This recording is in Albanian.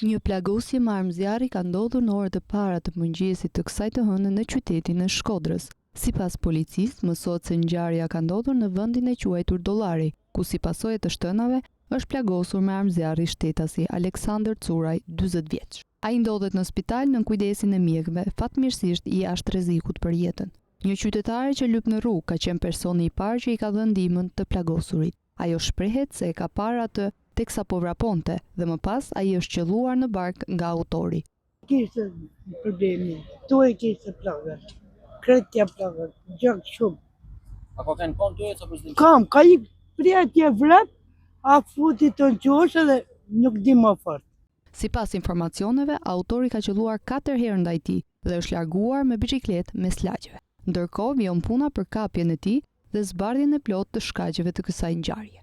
Një plagosje me armëzjarri ka ndodhur në orët e para të mëngjesit të kësaj të hënë në qytetin e Shkodrës. Sipas policisë, mësohet se ngjarja ka ndodhur në vendin e quajtur Dollari, ku si pasojë të shtënave është plagosur me armëzjarri shtetasi Aleksandër Curaj, 40 vjeç. Ai ndodhet në spital nën kujdesin e mjekëve, fatmirësisht i jashtë rrezikut për jetën. Një qytetare që lyp në rrugë ka qenë personi i parë që i ka dhënë ndihmën të plagosurit. Ajo shprehet se e ka parë atë teksa po vraponte dhe më pas ai është qelluar në bark nga autori. Kishte problemi, tu e kishte plagët, kretja plagët, gjak shumë. A ka kanë kon ty apo s'di? Ka i pritje vret, a futi të në qoshë dhe nuk di më fort. Sipas informacioneve, autori ka qelluar 4 herë ndaj tij dhe është larguar me biçikletë mes lagjeve. Ndërkohë, vjen puna për kapjen e tij dhe zbardhjen e plotë të shkaqeve të kësaj ngjarje.